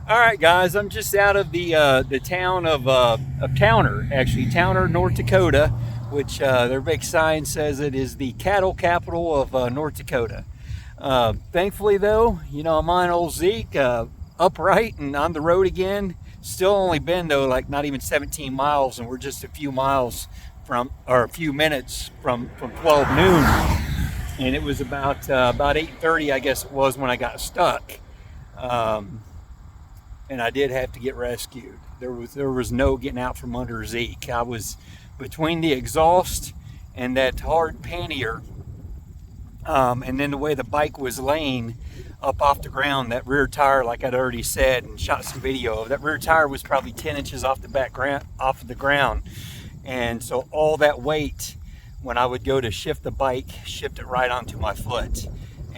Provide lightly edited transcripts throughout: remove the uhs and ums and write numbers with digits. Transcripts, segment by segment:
All right, guys, I'm just out of the town of Towner, actually, Towner, North Dakota, which their big sign says it is the cattle capital of North Dakota. Thankfully, though, I'm on old Zeke, upright and on the road again. Still only been, though, like not even 17 miles, and we're just a few miles or a few minutes from 12 noon. And it was about 8:30, I guess it was, when I got stuck. Um, and I did have to get rescued. There was no getting out from under Zeke. I was between the exhaust and that hard pannier, and then the way the bike was laying up off the ground, that rear tire, like I'd already said and shot some video of, that rear tire was probably 10 inches off off of the ground, and so all that weight, when I would go to shift the bike, shift it right onto my foot.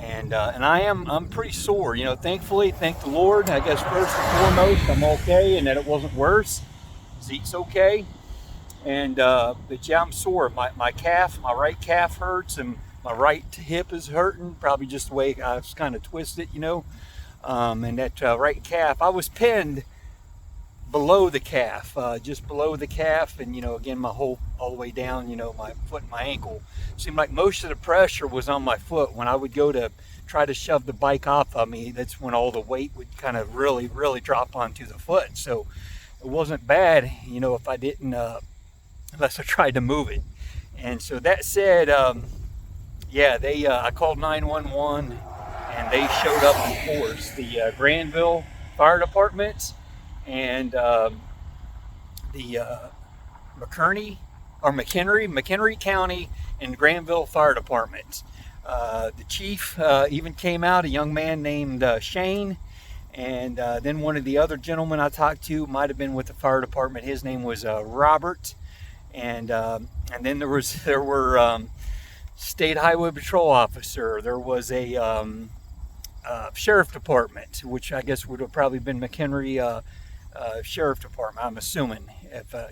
And I'm pretty sore. Thankfully, thank the Lord. I guess first and foremost, I'm okay, and that it wasn't worse. Zeke's okay, but yeah, I'm sore. My calf, my right calf hurts, and my right hip is hurting. Probably just the way I was kind of twisted. And that right calf, I was pinned below the calf, just below the calf, and again, my whole all the way down, my foot and my ankle. Seemed like most of the pressure was on my foot. When I would go to try to shove the bike off of me, that's when all the weight would kind of really, really drop onto the foot. So it wasn't bad, if I didn't, unless I tried to move it. And so that said, yeah, I called 911, and they showed up in force. The Granville Fire Department and the McHenry County and Granville Fire Department. The chief even came out, a young man named Shane, and then one of the other gentlemen I talked to might have been with the fire department. His name was Robert, and then there were state highway patrol officer. There was a sheriff department, which I guess would have probably been McHenry Sheriff Department, I'm assuming.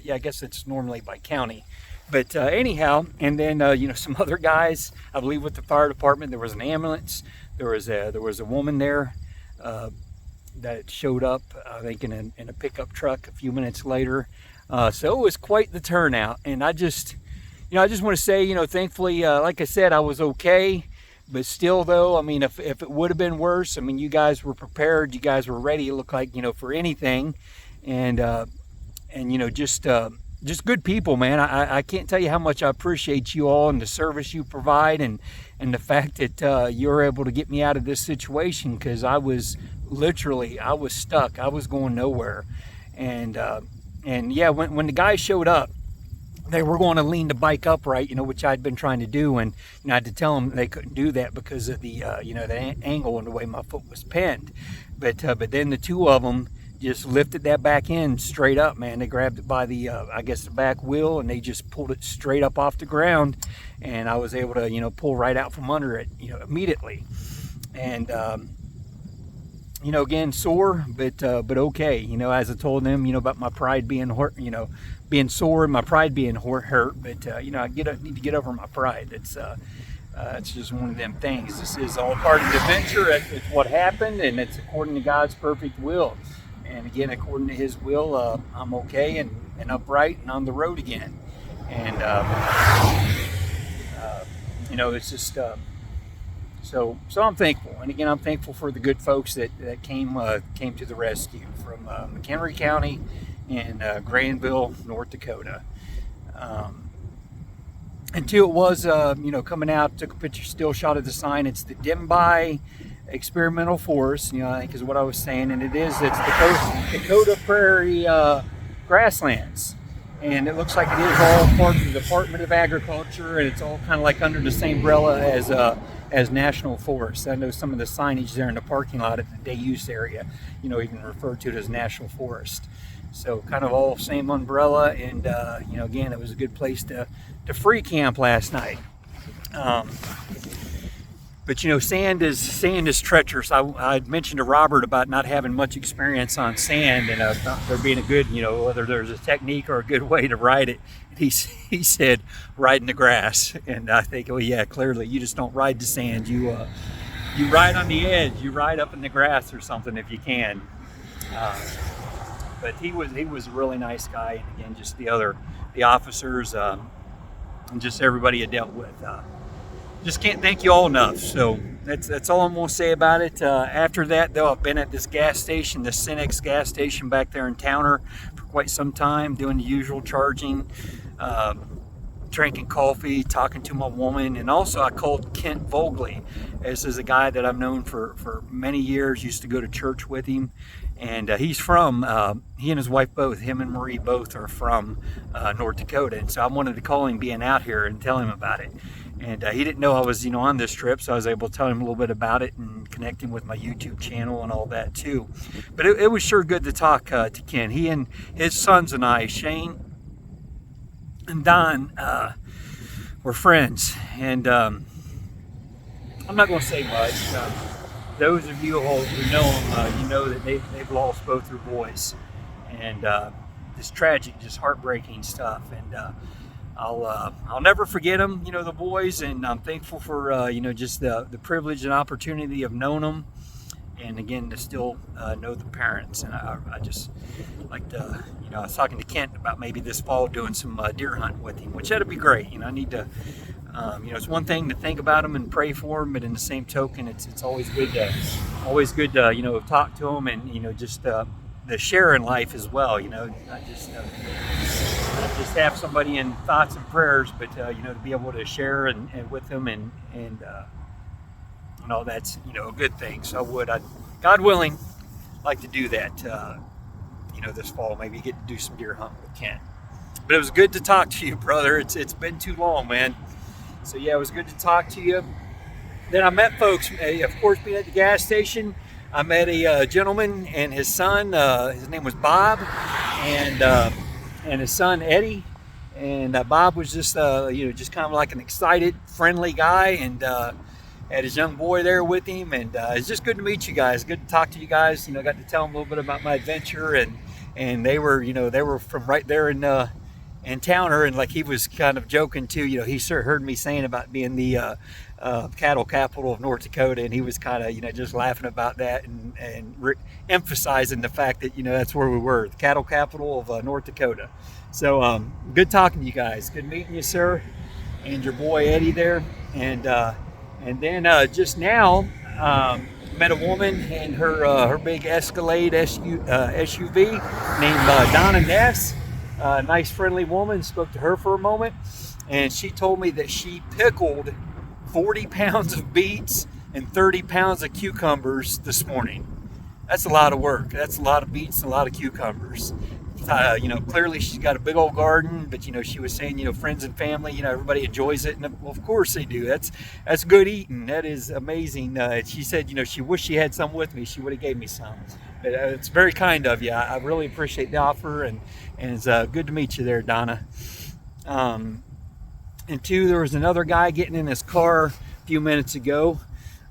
Yeah, I guess it's normally by county. But anyhow, and then some other guys, I believe, with the fire department. There was an ambulance. There was a woman there that showed up, I think, in a pickup truck a few minutes later. So it was quite the turnout. And I just want to say, thankfully, like I said, I was okay. But still, though, I mean, if it would have been worse, I mean, you guys were prepared. You guys were ready. It looked like, for anything. And just good people, man. I can't tell you how much I appreciate you all and the service you provide, and the fact that you're able to get me out of this situation, because I was stuck. I was going nowhere. And yeah, when the guys showed up, they were going to lean the bike upright, which I'd been trying to do, and I had to tell them they couldn't do that because of the the angle and the way my foot was pinned. But then the two of them just lifted that back end straight up, man. They grabbed it by the I guess the back wheel, and they just pulled it straight up off the ground, and I was able to pull right out from under it immediately. And again, sore, but okay. As I told them, about my pride being hurt, being sore and my pride being hurt. But I need to get over my pride. It's just one of them things. This is all part of the adventure. It's what happened, and it's according to God's perfect will. And again, according to His will, I'm okay and upright and on the road again. And it's just. So I'm thankful, and again, I'm thankful for the good folks that came to the rescue from McHenry County and Granville, North Dakota. And two, it was coming out, took a picture, still shot of the sign. It's the Denbigh Experimental Forest, I think is what I was saying, and it's the Dakota Prairie Grasslands. And it looks like it is all part of the Department of Agriculture, and it's all kind of like under the same umbrella as National Forest. I know some of the signage there in the parking lot at the day use area, even refer to it as National Forest. So kind of all same umbrella, and again, it was a good place to free camp last night. But sand is treacherous. I mentioned to Robert about not having much experience on sand, and there being a good, whether there's a technique or a good way to ride it. He said, ride in the grass, and I think, oh yeah, clearly you just don't ride the sand. You ride on the edge. You ride up in the grass or something if you can. Uh, but he was a really nice guy, and again, just the officers, and just everybody I dealt with. Just can't thank you all enough. So that's all I'm going to say about it. After that, though, I've been at this gas station, the Cenex gas station back there in Towner, for quite some time, doing the usual charging, drinking coffee, talking to my woman, and also I called Kent Vogley. This is a guy that I've known for many years. Used to go to church with him, and he's from. He and his wife both, him and Marie both, are from North Dakota, and so I wanted to call him being out here and tell him about it. And he didn't know I was, on this trip, so I was able to tell him a little bit about it and connect him with my YouTube channel and all that too. But it was sure good to talk to Ken. He and his sons and I, Shane and Don, were friends. And I'm not going to say much. Those of you who know them, you know that they've lost both their boys. And it's tragic, just heartbreaking stuff. And I'll never forget them, the boys, and I'm thankful for just the privilege and opportunity of knowing them, and again to still know the parents. And I just like to, I was talking to Kent about maybe this fall doing some deer hunting with him, which that'd be great. I need to, it's one thing to think about them and pray for them, but in the same token, it's always good to talk to them and just the share in life as well. Not just have somebody in thoughts and prayers, but to be able to share and with them and that's a good thing. So I'd God willing, like to do that this fall, maybe get to do some deer hunting with Kent. But it was good to talk to you, brother. It's been too long, man. So yeah, it was good to talk to you. Then I met folks, of course, being at the gas station. I met a gentleman and his son. His name was Bob, and his son Eddie. And Bob was just just kind of like an excited, friendly guy, and had his young boy there with him. And it's just good to meet you guys. Good to talk to you guys. Got to tell them a little bit about my adventure, and they were from right there in Towner, and like he was kind of joking too. He sort of heard me saying about being the cattle capital of North Dakota, and he was kind of just laughing about that and emphasizing the fact that that's where we were, the cattle capital of North Dakota. So good talking to you guys. Good meeting you, sir, and your boy Eddie there. And then just now met a woman and her big Escalade SUV named Donna Ness. Nice friendly woman. Spoke to her for a moment, and she told me that she pickled 40 pounds of beets and 30 pounds of cucumbers this morning. That's a lot of work. That's a lot of beets and a lot of cucumbers. Clearly she's got a big old garden, but she was saying, friends and family, everybody enjoys it, and well, of course they do. That's good eating. That is amazing. She said, she wished she had some with me. She would have gave me some. But it's very kind of you. I really appreciate the offer, and it's good to meet you there, Donna. And two, there was another guy getting in his car a few minutes ago.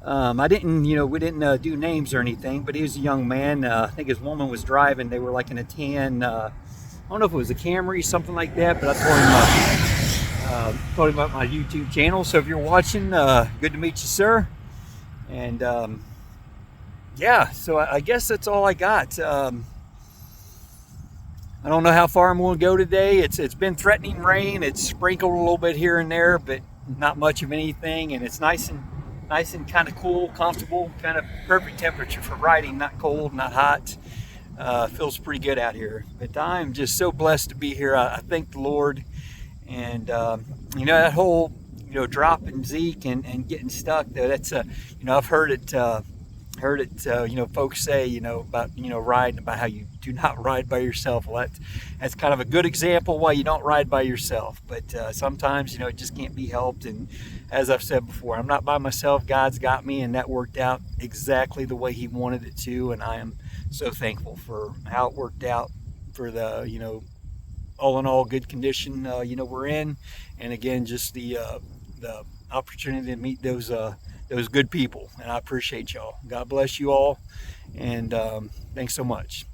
We didn't do names or anything, but he was a young man. I think his woman was driving. They were like in a tan, I don't know if it was a Camry, something like that, but I told him about my YouTube channel. So if you're watching, good to meet you, sir. And so I guess that's all I got. I don't know how far I'm going to go today. It's been threatening rain. It's sprinkled a little bit here and there, but not much of anything. And it's nice and kind of cool, comfortable, kind of perfect temperature for riding. Not cold, not hot. Feels pretty good out here. But I'm just so blessed to be here. I thank the Lord. And that whole dropping Zeke and getting stuck though. That's I've heard it. Folks say, about, riding, about how you do not ride by yourself. Well, that's kind of a good example why you don't ride by yourself. But sometimes, it just can't be helped. And as I've said before, I'm not by myself. God's got me, and that worked out exactly the way He wanted it to. And I am so thankful for how it worked out, for the, all in all, good condition, we're in. And again, just the opportunity to meet those good people, and I appreciate y'all. God bless you all, and thanks so much.